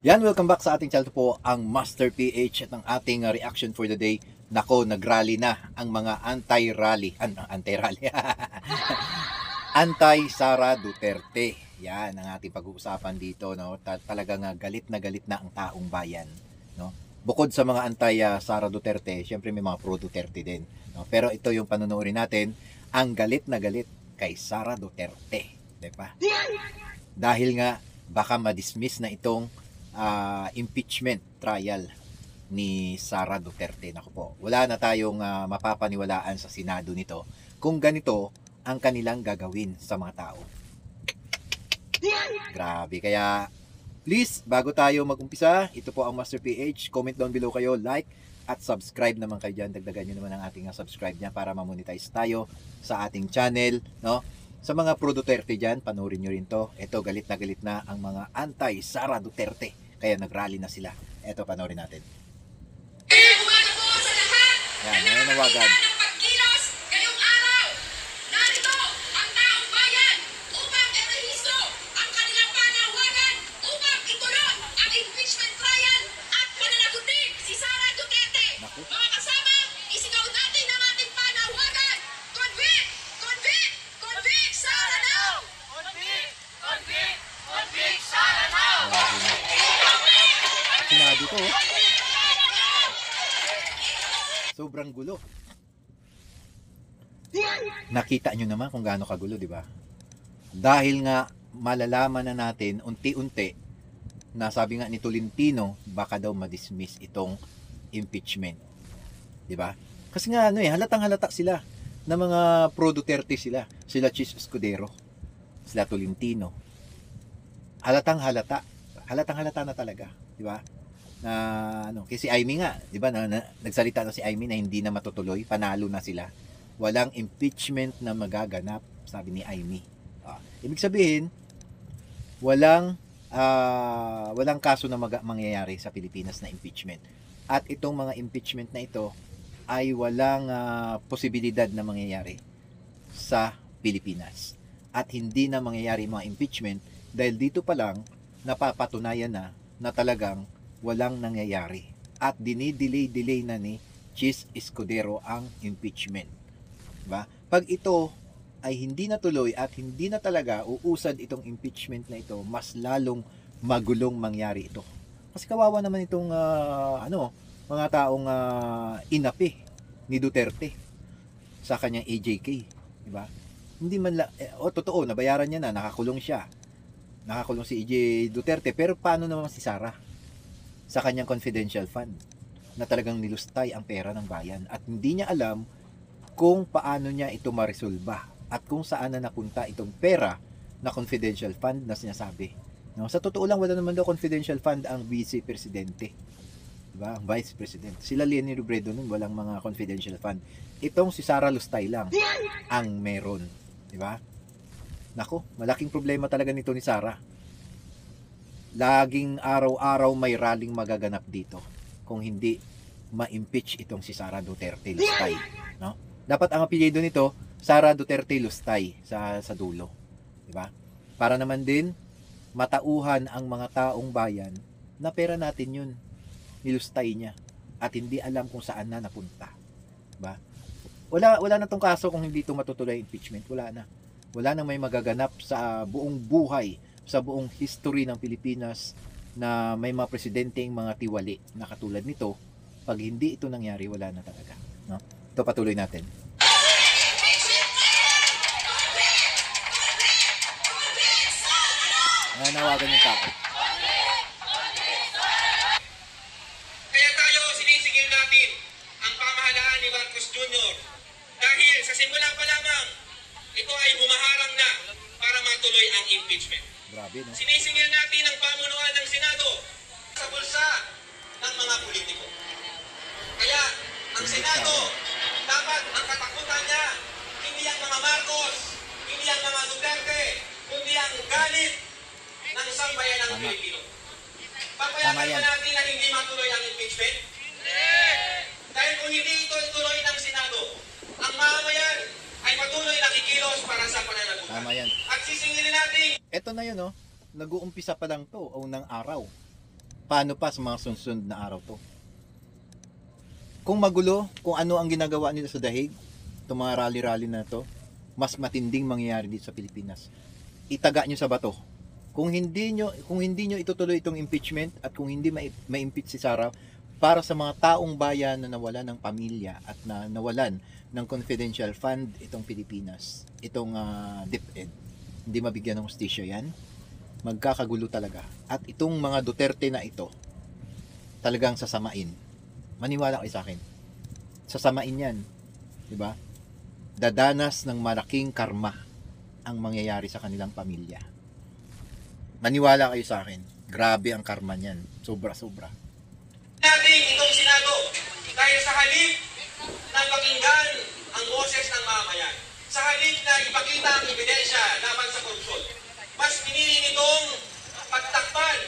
Yan, welcome back sa ating channel po, ang Master PH, at ang ating reaction for the day. Nako, nagrally na ang mga anti-rally, anti-rally, anti-Sara Duterte. Yan ang ating pag-uusapan dito, no? Talagang galit na ang taong bayan, no? Bukod sa mga anti-Sara Duterte, syempre may mga pro-Duterte din, no? Pero ito yung panunuorin natin, ang galit na galit kay Sara Duterte, di ba? Dahil nga baka ma-dismiss na itong impeachment trial ni Sara Duterte. Naku po, wala na tayong mapapaniwalaan sa Senado nito kung ganito ang kanilang gagawin sa mga tao. Grabe, kaya please, bago tayo mag-umpisa, ito po ang Master PH, comment down below kayo, like at subscribe naman kayo dyan. Dagdagan nyo naman ang ating subscribe niya para ma-monetize tayo sa ating channel, no? Sa mga pro Duterte dyan, panoorin nyo rin to. Ito, galit na ang mga anti-Sara Duterte. Kaya nagrally na sila. Ito, panoorin natin. Yan, nananawagan. Mga kasama, isigaw natin ang ating panawagan. Convict! Convict! Convict! Sara now! Convict! Convict! Convict! Sara now! Sinabi ko, sobrang gulo. Nakita nyo naman kung gaano kagulo, di ba? Dahil nga malalaman na natin unti-unti na sabi nga ni Tolentino, baka daw ma-dismiss itong impeachment. 'Di ba? Kasi nga halatang-halata sila na mga pro Duterte sila. Sila Chis Escudero, sila Tolentino. Halatang-halata. Halatang-halata na talaga, 'di ba? Na kasi Amy nga, 'di ba, nagsalita na si Amy na hindi na matutuloy, panalo na sila. Walang impeachment na magaganap, sabi ni Amy. Ibig sabihin, walang kaso na mangyayari sa Pilipinas na impeachment. At itong mga impeachment na ito ay walang posibilidad na mangyayari sa Pilipinas. At hindi na mangyayari mga impeachment dahil dito pa lang napapatunayan na talagang walang nangyayari. At dinidelay na ni Chis Escudero ang impeachment. Diba? Pag ito ay hindi natuloy at hindi na talaga uusad itong impeachment na ito, mas lalong magulong mangyari ito. Kasi kawawa naman itong mga taong inapi ni Duterte sa kanyang AJK, di ba? Hindi man totoo, nabayaran niya na, nakakulong siya. Nakakulong si AJ Duterte, pero paano naman si Sara sa kanyang confidential fund na talagang nilustay ang pera ng bayan at hindi niya alam kung paano niya ito maresolba at kung saan na napunta itong pera na confidential fund na sinasabi. No, sa totoo lang, wala naman daw confidential fund ang vice presidente. Diba? Ang vice president. Sila Leni Robredo nun, walang mga confidential fund. Itong si Sara Lustay lang ang meron. Diba? Nako, malaking problema talaga nito ni Sara. Laging araw-araw may rallying magaganap dito kung hindi ma-impeach itong si Sara Duterte Lustay. No? Dapat ang apelyido nito, Sara Duterte Lustay sa dulo. Diba? Para naman din matauhan ang mga taong bayan na pera natin yun, nilustay niya at hindi alam kung saan na napunta, diba? Wala na tong kaso kung hindi ito matutuloy impeachment. Wala na may magaganap sa buong buhay, sa buong history ng Pilipinas na may mga presidenteng mga tiwali na katulad nito. Pag hindi ito nangyari, wala na talaga, no? Ito, patuloy natin. Nanawagan yung tao. Kaya tayo sinisingil natin ang pamahalaan ni Marcos Jr. Dahil sa simula pa lamang, ito ay bumaharang na para matuloy ang impeachment. Grabe, no? Sinisingil natin ang pamunuan ng Senado sa bulsa ng mga politiko. Kaya ang Senado, dapat ang katakutan niya, hindi ang mga Marcos, hindi ang mga Duterte, kundi ang galit ng sambayan ng Pilipino. Papayagan ba natin na hindi matuloy ang impeachment? Hindi! Dahil kung hindi ito ituloy ng Senado, ang mamayan ay patuloy na kikilos para sa pananagutan. Tama yan. At sisingilin natin. Ito na yun, no? Nag-uumpisa pa lang to, unang araw. Paano pa sa mga sunod na araw to? Kung magulo, kung ano ang ginagawa nila sa dahig, itong mga rally-rally na to, mas matinding mangyayari dito sa Pilipinas. Itaga nyo sa bato. Kung hindi nyo itutuloy itong impeachment at kung hindi ma-impeach si Sara, para sa mga taong bayan na nawalan ng pamilya at na nawalan ng confidential fund itong Pilipinas, itong DepEd, hindi mabigyan ng hustisya yan, magkakagulo talaga. At itong mga Duterte na ito, talagang sasamain. Maniwala kayo sa akin. Sasamain yan. Diba? Dadanas ng malaking karma ang mangyayari sa kanilang pamilya. Maniwala kayo sa akin. Grabe ang karma niyan. Sobra-sobra. Natin itong Senado dahil sa halip na pakinggan ang boses ng mamamayan, sa halip na ipakita ang ebidensya laban sa korupsyon, mas pinili nitong pagtakpan,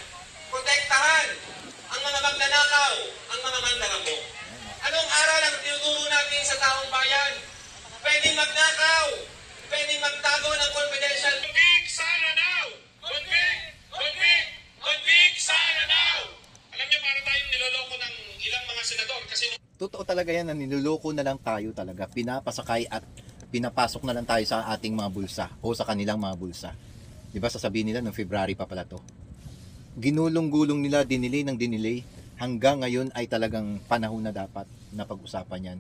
protektahan ang mga magnanakaw, ang mga mandaramo. Anong aral ang tinuturo natin sa taong bayan? Pwedeng magnakaw, pwedeng magtago ng confidential. Convict Sara now! Convict! Convict! Convict Sara now! Alam niyo, para tayong niloloko ng ilang mga senador kasi Totoo talaga yan na niloloko na lang tayo talaga. Pinapasakay at pinapasok na lang tayo sa ating mga bulsa o sa kanilang mga bulsa. Diba sasabihin nila noong February pa pala to. Ginulong-gulong nila, dinilay ng dinilay. Hanggang ngayon ay talagang panahon na dapat na pag-usapan yan.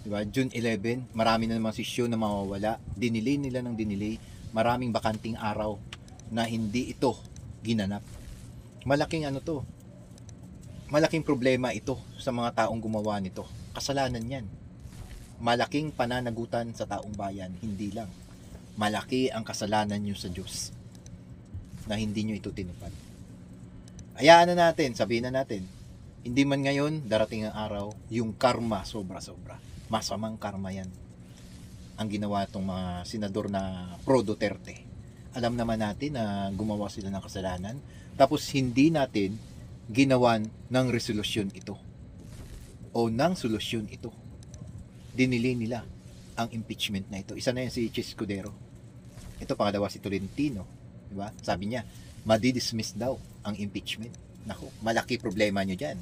Diba? June 11, marami na namang sisyon na mawawala. Dinilay nila ng dinilay. Maraming bakanting araw na hindi ito ginanap. Malaking ano to. Malaking problema ito sa mga taong gumawa nito. Kasalanan yan. Malaking pananagutan sa taong bayan. Hindi lang. Malaki ang kasalanan nyo sa Diyos na hindi nyo ito tinupad. Hayaan na natin, sabihin na natin, hindi man ngayon, darating ang araw, yung karma sobra-sobra. Masamang karma yan. Ang ginawa itong mga senador na pro-Duterte. Alam naman natin na gumawa sila ng kasalanan, tapos hindi natin ginawan ng resolusyon ito. O ng solusyon ito. Dinili nila ang impeachment na ito. Isa na yan si Chis Escudero. Ito pangalawa si Tolentino. Diba? Sabi niya, madi-dismiss daw ang impeachment. Naku, malaki problema nyo dyan.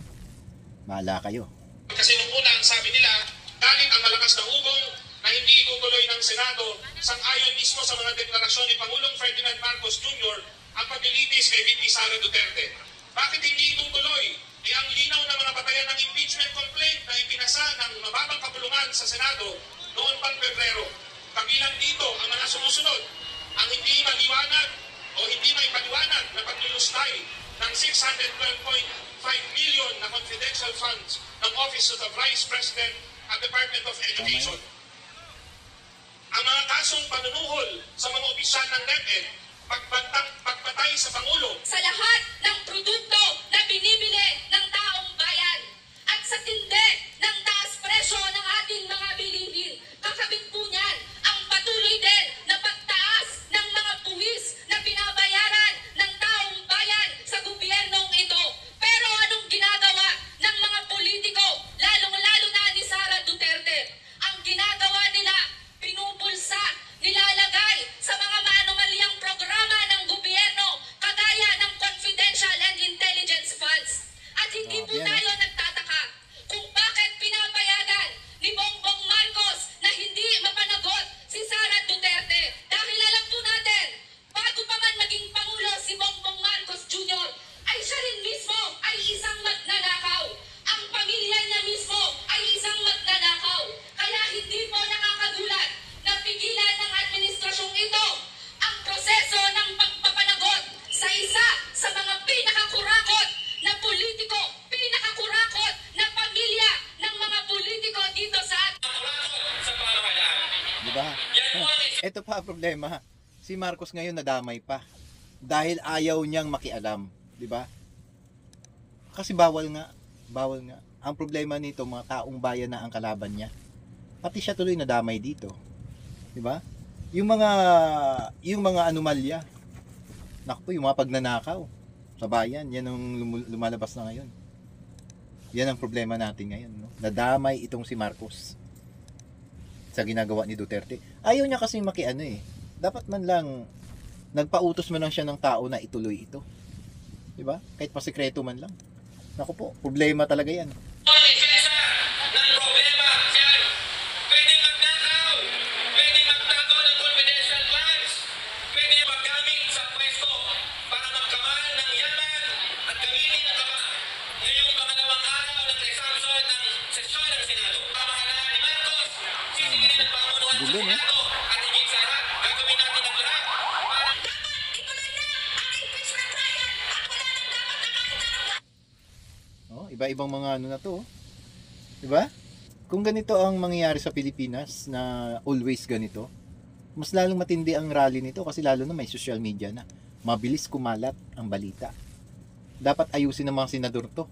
Mahala kayo. kasi nung una ang sabi nila, galing ang malakas na ugong na hindi itutuloy ng Senado sang-ayon mismo sa mga deklarasyon ni Pangulong Ferdinand Marcos Jr. ang paglilitis kay VP Sara Duterte. Bakit hindi itutuloy? Ang linaw na mga batayan ng impeachment complaint na ipinasa ng mababang kapulungan sa Senado noon pang Pebrero. Kabilang dito ang mga sumusunod, ang hindi maliwanag o hindi may paliwanag na paglulustay ng 612.5 million na confidential funds ng Office of the Vice President at Department of Education. Ang mga kasong panunuhol sa mga opisyal ng DepEd, pagpatay sa Pangulo, sa lahat ng produkto na binibili ng taong bayan at sa tindi ng taas presyo ng ating mga bilihin. Kakabit po niyan ang patuloy din na pagtaas ng mga buwis na binabayaran ng taong bayan sa gobyernong ito. Pero anong ginagawa ng mga politiko, lalong-lalo na ni Sara Duterte? Ang ginagawa nila, pinupulsa, nilalagay sa mga maanumalyang programa ng gobyerno kagaya ng confidential and intelligence funds. At hindi po tayo nagtataka kung bakit pinapayagan ni Bongbong Marcos na hindi mapanagot si Sara Duterte. Dahil alam po natin, bago pa man maging Pangulo si Bongbong Marcos Jr., ay siya rin mismo ay isang magnanakaw. Ang pamilya niya mismo ay isang magnanakaw. Kaya hindi po nakakagulat na pigilan ng administrasyong ito ang proseso ng pagpapanagot sa isa sa mga pinakakurakot na politiko, pinakakurakot na pamilya ng mga politiko dito sa atin. Diba? Ito pa ang problema. Si Marcos ngayon nadamay pa. Dahil ayaw niyang makialam. Diba? Kasi bawal nga. Bawal nga. Ang problema nito, mga taong bayan na ang kalaban niya. Pati siya tuloy nadamay dito. Diba? Yung mga anomalya. Naku po, yung mga pagnanakaw sa bayan, yan ang lumalabas na ngayon. Yan ang problema natin ngayon. No? Nadamay itong si Marcos sa ginagawa ni Duterte. Ayaw niya kasi makiano eh. Dapat man lang nagpautos man lang siya ng tao na ituloy ito. Di ba? Kahit pa sekreto man lang. Naku po, problema talaga yan. Depensa ng problema. Yan. Pwede magnakaw. Pwede magtago ng confidential funds. Pwede maggamit sa pwesto para magkamal ng yaman at gamitin ng kaba. Ngayong pangalawang araw ng resumption ng sesyon ng Senado. Pamahalaan ni Marcos, sisingilin ang pamunuan Gulo, ng no? Senado at higit sa lahat, gagawin natin ang lahat para Ituloy na ang impeachment trial at wala nang dapat na kahit anong Oh, iba-ibang mga ano na to. Oh. Diba? Kung ganito ang mangyayari sa Pilipinas na always ganito, mas lalong matindi ang rally nito kasi lalo na may social media na. Mabilis kumalat ang balita. Dapat ayusin ng mga senador to.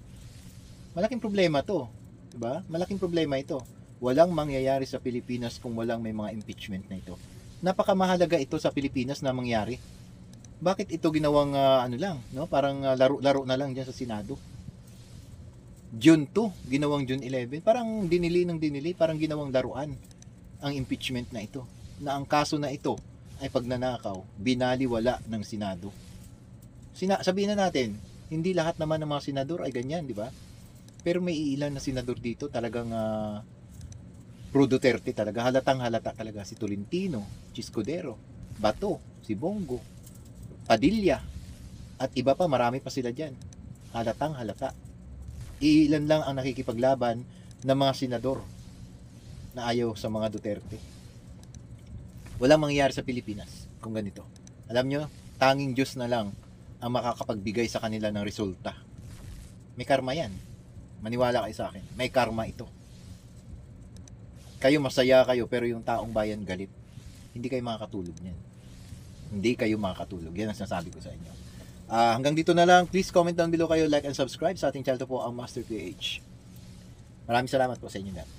Malaking problema to. Diba? Malaking problema ito. Walang mangyayari sa Pilipinas kung walang may mga impeachment na ito. Napakamahalaga ito sa Pilipinas na mangyari. Bakit ito ginawang ano lang, no? Parang laro-laro na lang diyan sa Senado. June 2, ginawang June 11. Parang dinili, parang ginawang laruan ang impeachment na ito. Na ang kaso na ito ay pagnanakaw, binaliwala ng Senado. Sabihin na natin, hindi lahat naman ng mga senador ay ganyan, di ba? Pero may ilan na senador dito talagang pro Duterte talaga. Halatang halata talaga si Tolentino, Chiscudero, Bato, si Bongo, Padilla, at iba pa, marami pa sila dyan. Halatang halata. Ilan lang ang nakikipaglaban ng mga senador na ayaw sa mga Duterte. Walang mangyayari sa Pilipinas kung ganito. Alam nyo, tanging Diyos na lang ang makakapagbigay sa kanila ng resulta. May karma yan. Maniwala kayo sa akin. May karma ito. Kayo masaya kayo pero yung taong bayan galit. Hindi kayo makakatulog niyan. Hindi kayo makakatulog. Yan ang sinasabi ko sa inyo. Hanggang dito na lang. Please comment down below kayo, like and subscribe sa ating channel po ang Master PH. Maraming salamat po sa inyo lahat.